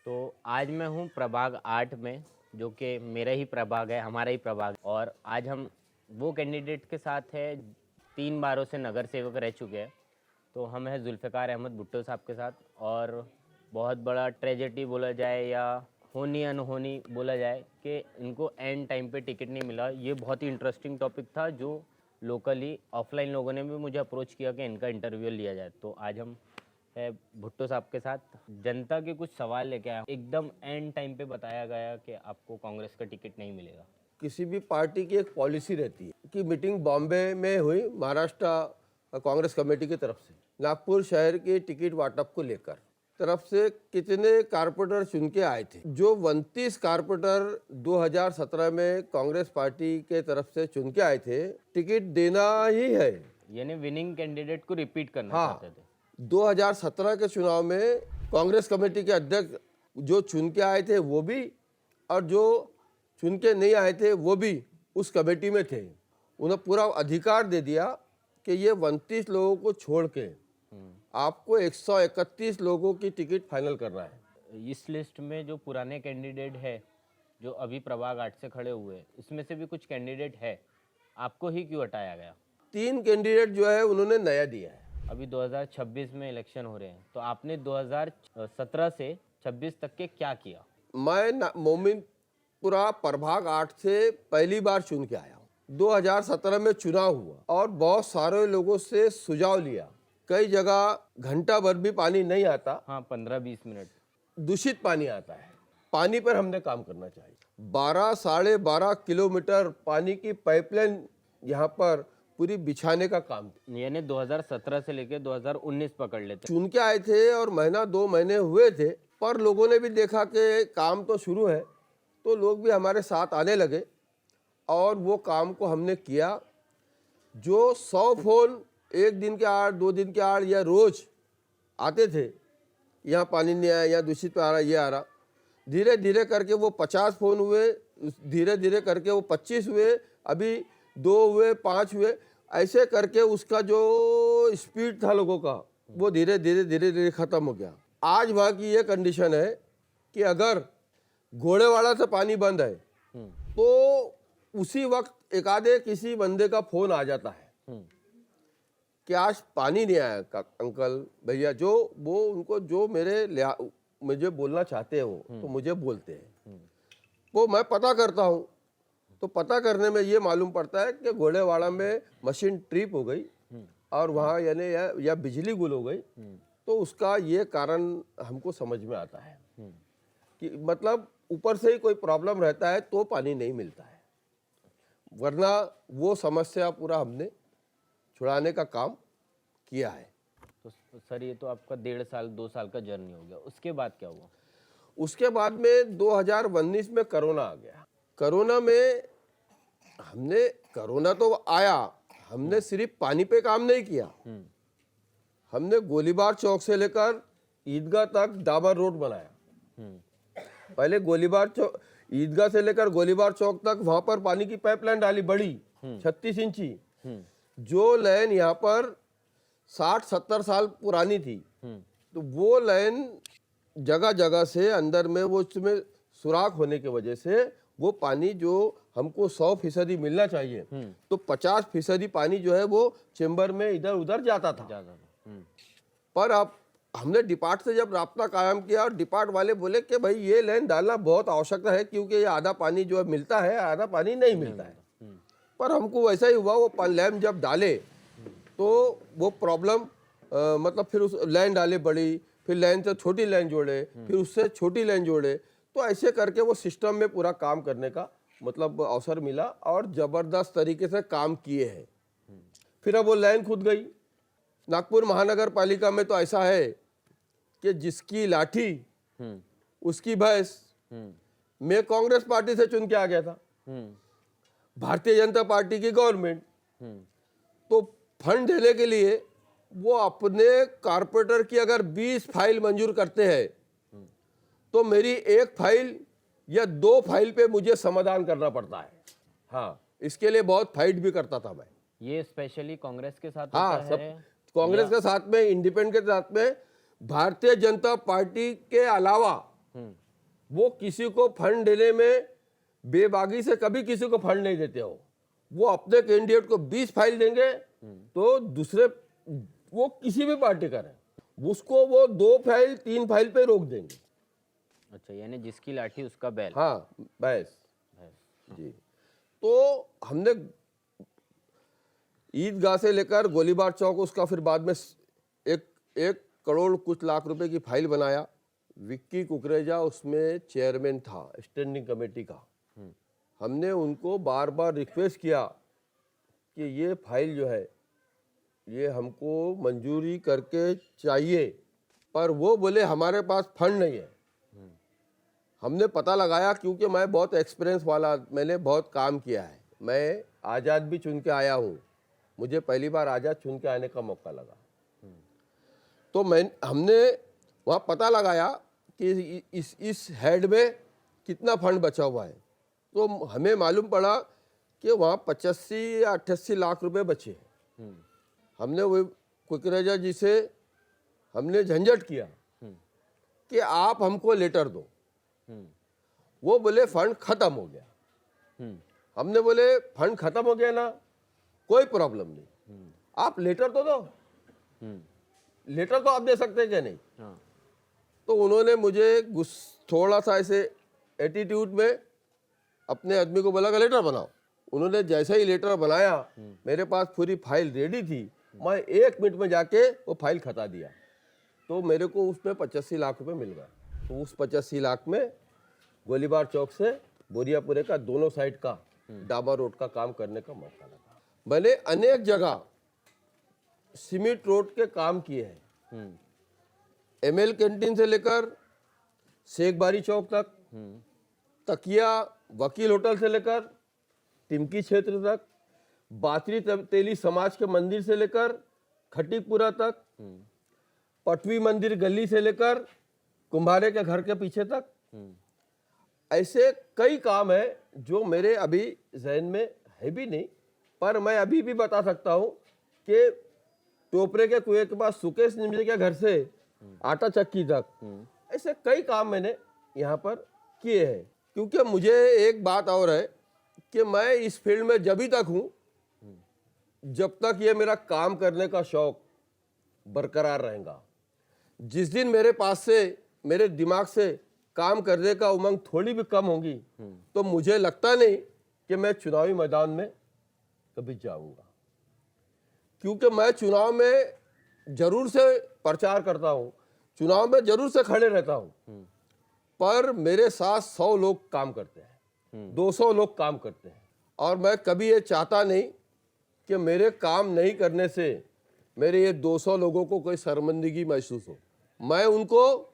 तो आज मैं हूँ प्रभाग 8 में, जो कि मेरा ही प्रभाग है, हमारा ही प्रभाग है। और आज हम वो कैंडिडेट के साथ है 3 बारों से नगर सेवक रह चुके हैं। तो हम हैं जुल्फ़िकार अहमद भुट्टो साहब के साथ। और बहुत बड़ा ट्रेजेडी बोला जाए या होनी अनहोनी बोला जाए कि इनको एंड टाइम पे टिकट नहीं मिला। ये बहुत ही इंटरेस्टिंग टॉपिक था, जो लोकली ऑफलाइन लोगों ने भी मुझे अप्रोच किया कि इनका इंटरव्यू लिया जाए। तो आज हम है भुट्टो साहब के साथ जनता के कुछ सवाल लेके आया। एकदम एंड टाइम पे बताया गया कि आपको कांग्रेस का टिकट नहीं मिलेगा। किसी भी पार्टी की एक पॉलिसी रहती है कि मीटिंग बॉम्बे में हुई महाराष्ट्र कांग्रेस कमेटी की तरफ से नागपुर शहर के टिकट वाटप को लेकर तरफ से कितने कारपोरेटर चुन के आए थे। जो 29 कारपोरेटर 2017 में कांग्रेस पार्टी के तरफ से चुन के आए थे, टिकट देना ही है, यानी विनिंग कैंडिडेट को रिपीट करना चाहते थे। 2017 के चुनाव में कांग्रेस कमेटी के अध्यक्ष जो चुन के आए थे वो भी, और जो चुन के नहीं आए थे वो भी उस कमेटी में थे। उन्हें पूरा अधिकार दे दिया कि ये 29 लोगों को छोड़ के आपको 131 लोगों की टिकट फाइनल करना है। इस लिस्ट में जो पुराने कैंडिडेट है, जो अभी प्रभाग 8 से खड़े हुए, इसमें से भी कुछ कैंडिडेट है, आपको ही क्यों हटाया गया? 3 कैंडिडेट जो है उन्होंने नया दिया है। अभी 2026 में इलेक्शन हो रहे हैं, तो आपने 2017 से 26 तक के क्या किया? मैं मोमिनपुरा प्रभाग 8 से पहली बार चुन के आया हूँ। 2017 में चुनाव हुआ और बहुत सारे लोगों से सुझाव लिया। कई जगह घंटा भर भी पानी नहीं आता, हाँ, 15-20 मिनट दूषित पानी आता है। पानी पर हमने काम करना चाहिए। 12-12.5 किलोमीटर पानी की पाइपलाइन यहाँ पर पूरी बिछाने का काम। यानी 2017 से लेकर 2019 पकड़ लेते। चुन के आए थे और महीना 2 महीने हुए थे, पर लोगों ने भी देखा कि काम तो शुरू है, तो लोग भी हमारे साथ आने लगे और वो काम को हमने किया। जो 100 फोन एक दिन के आड़, 2 दिन के आड़ या रोज आते थे, यहाँ पानी नहीं आया, यहाँ दूषित आ रहा, ये आ रहा, धीरे धीरे करके वो 50 फोन हुए, धीरे धीरे करके वो 25 हुए, अभी 2 हुए, 5 हुए, ऐसे करके उसका जो स्पीड था लोगों का वो धीरे धीरे धीरे धीरे खत्म हो गया। आज वहाँ की ये कंडीशन है कि अगर घोड़ेवाड़ा से पानी बंद है तो उसी वक्त एक आधे किसी बंदे का फोन आ जाता है कि आज पानी नहीं आया अंकल भैया, जो वो उनको जो मुझे बोलना चाहते हो तो मुझे बोलते हैं। वो मैं पता करता हूँ, तो पता करने में ये मालूम पड़ता है कि घोड़ेवाड़ा में मशीन ट्रिप हो गई और वहाँ यानी या बिजली गुल हो गई। तो उसका ये कारण हमको समझ में आता है कि मतलब ऊपर से ही कोई प्रॉब्लम रहता है तो पानी नहीं मिलता है, वरना वो समस्या पूरा हमने छुड़ाने का काम किया है। तो सर, ये तो आपका 1.5 साल 2 साल का जर्नी हो गया। उसके बाद क्या हुआ? उसके बाद में 2019 में कोरोना आ गया। कोरोना में कोरोना तो आया, हमने सिर्फ पानी पे काम नहीं किया, हमने गोलीबार चौक से लेकर ईदगाह तक डाबर रोड बनाया। पहले गोलीबार चौक, ईदगाह से लेकर गोलीबार चौक तक वहां पर पानी की पाइपलाइन डाली बड़ी 36 इंची। जो लाइन यहाँ पर 60-70 साल पुरानी थी, तो वो लाइन जगह जगह से अंदर में वो उसमें सुराख होने की वजह से वो पानी जो हमको 100% मिलना चाहिए, तो 50% पानी जो है वो चेंबर में इधर उधर जाता था। पर अब हमने डिपार्ट से जब राब्ता कायम किया और डिपार्ट वाले बोले कि भाई ये लाइन डालना बहुत आवश्यकता है, क्योंकि ये आधा पानी जो है मिलता है, आधा पानी नहीं मिलता है। पर हमको वैसा ही हुआ, वो लैम्प जब डाले तो वो प्रॉब्लम मतलब फिर उस लाइन डाले बड़ी, फिर लाइन से छोटी लाइन जोड़े, फिर उससे छोटी लाइन जोड़े, तो ऐसे करके वो सिस्टम में पूरा काम करने का मतलब अवसर मिला और जबरदस्त तरीके से काम किए हैं। फिर अब वो लाइन खुद गई। नागपुर महानगर पालिका में तो ऐसा है कि जिसकी लाठी उसकी भैंस। मैं कांग्रेस पार्टी से चुन के आ गया था, भारतीय जनता पार्टी की गवर्नमेंट, तो फंड देने के लिए वो अपने कारपोरेटर की अगर 20 फाइल मंजूर करते हैं तो मेरी 1 फाइल या 2 फाइल पे मुझे समाधान करना पड़ता है। हाँ, इसके लिए बहुत फाइट भी करता था मैं। ये स्पेशली कांग्रेस के साथ हाँ, होता सब है? कांग्रेस के साथ में, इंडिपेंडेंट के साथ में, भारतीय जनता पार्टी के अलावा वो किसी को फंड देने में बेबागी से कभी किसी को फंड नहीं देते हो। वो अपने कैंडिडेट को 20 फाइल देंगे तो दूसरे वो किसी भी पार्टी का रहे उसको वो 2 फाइल 3 फाइल पे रोक देंगे। अच्छा, यानी जिसकी लाठी उसका बैल। हाँ बस जी। तो हमने ईदगाह से लेकर गोलीबार चौक उसका फिर बाद में 1 करोड़ कुछ लाख रुपए की फाइल बनाया। विक्की कुकरेजा उसमें चेयरमैन था स्टैंडिंग कमेटी का। हमने उनको बार बार रिक्वेस्ट किया कि ये फाइल जो है ये हमको मंजूरी करके चाहिए, पर वो बोले हमारे पास फंड नहीं है। हमने पता लगाया, क्योंकि मैं बहुत एक्सपीरियंस वाला, मैंने बहुत काम किया है, मैं आज़ाद भी चुन के आया हूँ, मुझे पहली बार आज़ाद चुन के आने का मौका लगा। तो हमने वहाँ पता लगाया कि इस हेड में कितना फंड बचा हुआ है। तो हमें मालूम पड़ा कि वहाँ 85 या 88 लाख रुपए बचे हैं। हमने वो कुकरेजा जी से हमने झंझट किया कि आप हमको लेटर दो। वो बोले फंड खत्म हो गया। हमने बोले फंड खत्म हो गया ना, कोई प्रॉब्लम नहीं, आप लेटर तो दो, लेटर तो आप दे सकते हैं क्या नहीं। हाँ। तो उन्होंने मुझे थोड़ा सा ऐसे एटीट्यूड में अपने आदमी को बोला कि लेटर बनाओ। उन्होंने जैसे ही लेटर बनाया, मेरे पास पूरी फाइल रेडी थी, मैं 1 मिनट में जाके वो फाइल खता दिया। तो मेरे को उसमें 85 लाख रुपए मिल गए। तो उस 85 लाख में गोलीबार चौक से बोरियापुरे का दोनों साइड का डाबा रोड का काम करने का मौका लगा। मैंने अनेक जगह सीमेंट रोड के काम किए हैं, एमएल कैंटीन से लेकर शेखबारी चौक तक, तकिया वकील होटल से लेकर टिमकी क्षेत्र तक, बातरी तेली समाज के मंदिर से लेकर खटीपुरा तक, पटवी मंदिर गली से लेकर कुम्हारे के घर के पीछे तक। ऐसे कई काम है जो मेरे अभी जहन में है भी नहीं, पर मैं अभी भी बता सकता हूँ कि टोपरे के कुएं के पास सुकेश निमजे के घर से आटा चक्की तक, ऐसे कई काम मैंने यहाँ पर किए हैं। क्योंकि मुझे एक बात और है कि मैं इस फील्ड में जब तक हूँ जब तक ये मेरा काम करने का शौक बरकरार रहेगा। जिस दिन मेरे पास से, मेरे दिमाग से काम करने का उमंग थोड़ी भी कम होगी, तो मुझे लगता नहीं कि मैं चुनावी मैदान में कभी जाऊंगा। क्योंकि मैं चुनाव में जरूर से प्रचार करता हूँ, चुनाव में जरूर से खड़े रहता हूँ, पर मेरे साथ 100 लोग काम करते हैं, 200 लोग काम करते हैं, और मैं कभी ये चाहता नहीं कि मेरे काम नहीं करने से मेरे ये 200 लोगों को कोई शर्मिंदगी महसूस हो। मैं उनको,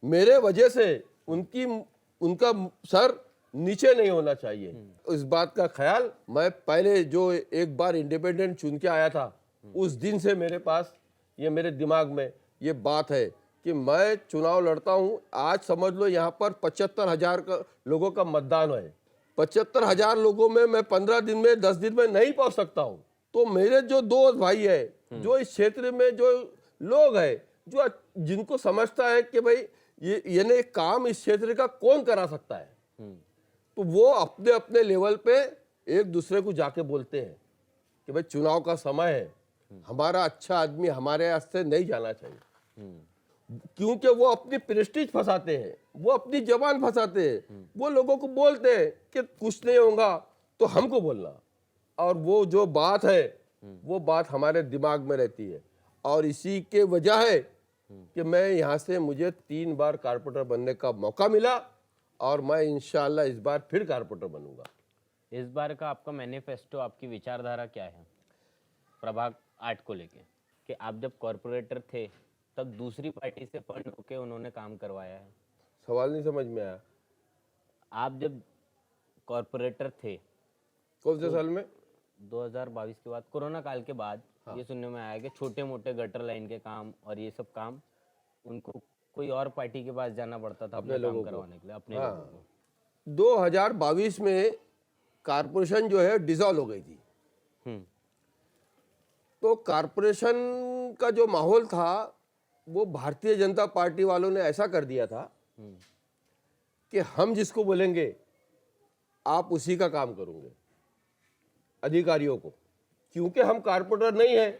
मेरे वजह से उनका सर नीचे नहीं होना चाहिए, इस बात का ख्याल मैं पहले जो एक बार इंडिपेंडेंट चुन के आया था उस दिन से मेरे पास ये मेरे दिमाग में ये बात है कि मैं चुनाव लड़ता हूँ। आज समझ लो यहाँ पर 75,000 लोगों का मतदान है। 75,000 लोगों में मैं 15 दिन में 10 दिन में नहीं पहुँच सकता हूँ। तो मेरे जो दोस्त भाई है, जो इस क्षेत्र में जो लोग है, जो जिनको समझता है कि भाई ये काम इस क्षेत्र का कौन करा सकता है, तो वो अपने अपने लेवल पे एक दूसरे को जाके बोलते हैं कि भाई चुनाव का समय है, हमारा अच्छा आदमी हमारे रास्ते नहीं जाना चाहिए। क्योंकि वो अपनी प्रेस्टीज फंसाते हैं, वो अपनी जबान फंसाते हैं, वो लोगों को बोलते हैं कि कुछ नहीं होगा तो हमको बोलना, और वो जो बात है वो बात हमारे दिमाग में रहती है। और इसी के वजह है कि मैं यहाँ से, मुझे 3 बार कारपोरेटर बनने का मौका मिला, और मैं इंशाल्लाह इस बार फिर कारपोरेटर बनूंगा। इस बार का आपका मैनिफेस्टो, आपकी विचारधारा क्या है प्रभाग 8 को लेके? कि आप जब कॉरपोरेटर थे तब दूसरी पार्टी से फंड होके उन्होंने काम करवाया है। सवाल नहीं समझ में आया। आप जब कॉरपोरेटर थे कौन से साल में? 2022 के बाद, कोरोना काल के बाद, ये सुनने में आया कि छोटे मोटे गटर लाइन के काम और ये सब काम उनको कोई और पार्टी के पास जाना पड़ता था अपने काम करवाने के लिए, अपने लोगों को। 2022 में कारपोरेशन जो है डिसॉल्व हो गई थी। तो कारपोरेशन का जो माहौल था वो भारतीय जनता पार्टी वालों ने ऐसा कर दिया था कि हम जिसको बोलेंगे आप उसी का काम करोगे, अधिकारियों को, क्योंकि हम कारपोरेटर नहीं है।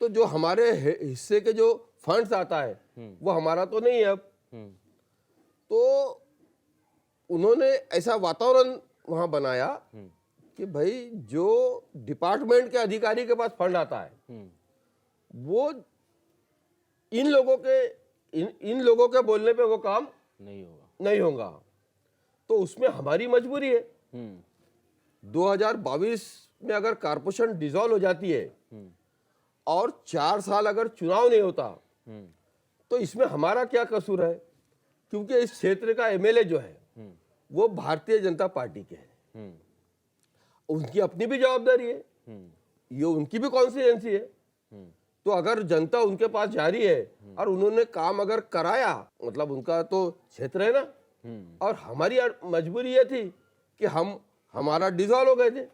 तो जो हमारे हिस्से के जो फंड्स आता है वो हमारा तो नहीं है अब। तो उन्होंने ऐसा वातावरण वहां बनाया कि भाई जो डिपार्टमेंट के अधिकारी के पास फंड आता है वो इन लोगों के बोलने पे वो काम नहीं होगा। तो उसमें हमारी मजबूरी है। 2022 में अगर कारपोरेशन डिसॉल्व हो जाती है और 4 साल अगर चुनाव नहीं होता तो इसमें हमारा क्या कसूर है? क्योंकि इस क्षेत्र का एमएलए जो है वो भारतीय जनता पार्टी के हैं, उनकी अपनी भी जवाबदारी है, ये उनकी भी कॉन्स्टिट्यूएंसी है। तो अगर जनता उनके पास जा रही है और उन्होंने काम अगर कराया, मतलब उनका तो क्षेत्र है ना। और हमारी मजबूरी ये थी कि हमारा डिसॉल्व हो गए थे,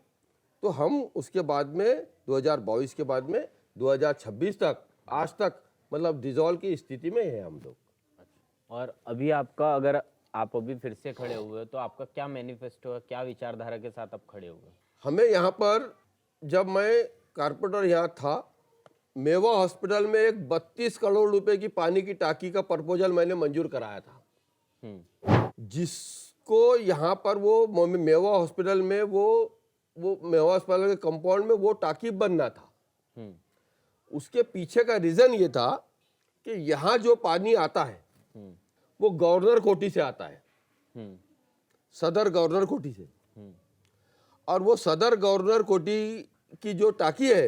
तो हम उसके बाद में 2022 के बाद में 2026 तक आज तक मतलब डिसॉल्व की स्थिति में है हम लोग। और अभी आपका, अगर आप अभी फिर से खड़े हुए हो तो आपका क्या मैनिफेस्टो है, क्या विचारधारा के साथ आप खड़े हुए? हमें यहाँ पर, जब मैं कारपोरेटर यहाँ था, मेवा हॉस्पिटल में एक 32 करोड़ रुपए की पानी की टाकी का प्रपोजल मैंने मंजूर कराया था, जिसको यहाँ पर वो मेवा हॉस्पिटल में वो मेवा हॉस्पिटल के कंपाउंड में वो टाकी बनना था। उसके पीछे का रीजन ये था कि यहाँ जो पानी आता है वो गवर्नर कोठी से आता है, सदर गवर्नर कोठी से। और वो सदर गवर्नर कोठी की जो टाकी है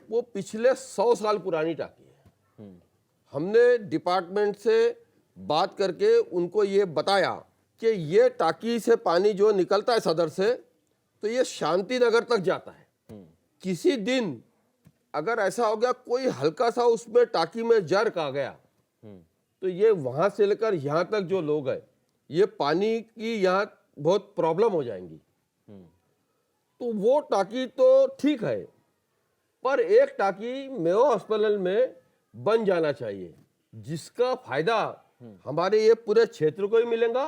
वो पिछले 100 साल पुरानी टाकी है। हमने डिपार्टमेंट से बात करके उनको ये बताया कि ये टाकी से पानी जो निकलता है सदर से, तो ये शांति नगर तक जाता है। किसी दिन अगर ऐसा हो गया कोई हल्का सा उसमें टाकी में जर्क आ गया तो ये वहां से लेकर यहाँ तक जो लोग हैं, ये पानी की यहाँ बहुत प्रॉब्लम हो जाएंगी। तो वो टाकी तो ठीक है, पर एक टाकी मेवा हॉस्पिटल में बन जाना चाहिए, जिसका फायदा हमारे ये पूरे क्षेत्र को ही मिलेगा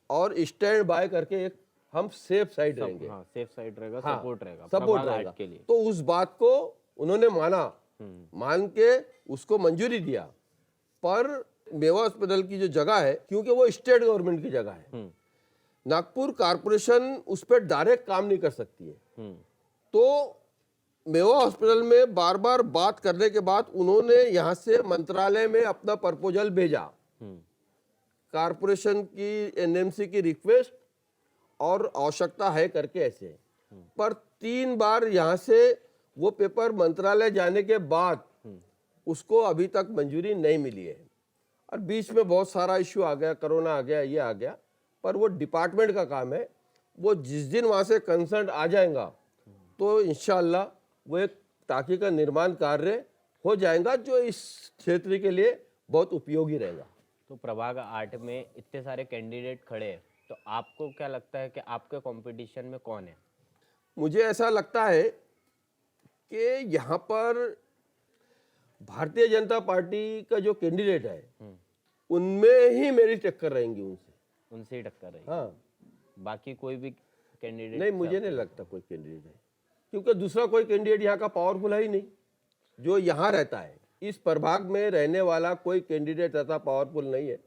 और स्टैंड बाय करके एक हम सेफ साइड रहेंगे। सेफ साइड रहेगा, हाँ, सपोर्ट रहेगा, सपोर्ट प्रभाग रहेगा आर्ट के लिए। तो उस बात को उन्होंने मान के उसको मंजूरी दिया। पर मेवा हॉस्पिटल की जो जगह है, क्योंकि वो स्टेट गवर्नमेंट की जगह है, नागपुर कारपोरेशन उस पर डायरेक्ट काम नहीं कर सकती है। तो मेवा हॉस्पिटल में बार बार बात करने के बाद उन्होंने यहाँ से मंत्रालय में अपना प्रपोजल भेजा, कारपोरेशन की एनएमसी की रिक्वेस्ट और आवश्यकता है करके ऐसे। पर 3 बार यहाँ से वो पेपर मंत्रालय जाने के बाद उसको अभी तक मंजूरी नहीं मिली है। और बीच में बहुत सारा इश्यू आ गया, कोरोना आ गया, ये आ गया। पर वो डिपार्टमेंट का काम है, वो जिस दिन वहाँ से कंसर्न आ जाएगा तो इंशाल्लाह वो एक टाकी का निर्माण कार्य हो जाएगा जो इस क्षेत्र के लिए बहुत उपयोगी रहेगा। तो प्रभाग 8 में इतने सारे कैंडिडेट खड़े हैं, तो आपको क्या लगता है कि आपके कंपटीशन में कौन है? मुझे ऐसा लगता है कि यहाँ पर भारतीय जनता पार्टी का जो कैंडिडेट है उनमें ही मेरी टक्कर रहेंगी, उनसे ही टक्कर रहेगी। हाँ, बाकी कोई भी कैंडिडेट नहीं, मुझे नहीं लगता कोई कैंडिडेट है, क्योंकि दूसरा कोई कैंडिडेट यहाँ का पावरफुल है ही नहीं। जो यहाँ रहता है, इस प्रभाग में रहने वाला कोई कैंडिडेट ऐसा पावरफुल नहीं है।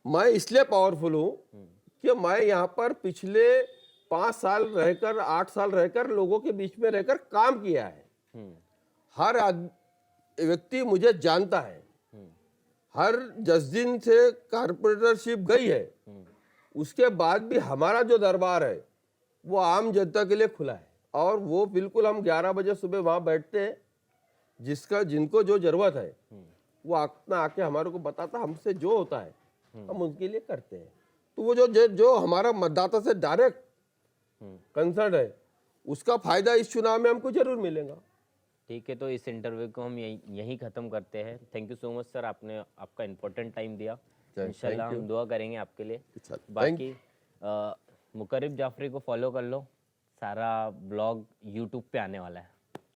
मैं इसलिए पावरफुल हूँ कि मैं यहाँ पर पिछले 5 साल रहकर, 8 साल रहकर लोगों के बीच में रहकर काम किया है। हर व्यक्ति मुझे जानता है, हर 10 दिन से कारपोरेटरशिप गई है, उसके बाद भी हमारा जो दरबार है वो आम जनता के लिए खुला है। और वो बिल्कुल हम 11 बजे सुबह वहाँ बैठते हैं, जिनको जो जरूरत है वो अपना आके हमारे को बताता, हमसे जो होता है हम उनके लिए करते हैं। तो वो जो हमारा मतदाता से डायरेक्ट कंसर्न है, उसका फायदा इस चुनाव में हमको जरूर मिलेगा। ठीक है, तो इस इंटरव्यू को हम यहीं ख़त्म करते हैं। Thank you so much sir, आपने आपका इम्पोर्टेंट टाइम दिया। इंशाल्लाह हम दुआ करेंगे आपके लिए। बाकी मुकर्रिब जाफरी को फॉलो कर लो, सारा ब्लॉग यूट्यूब पे आने वाला है।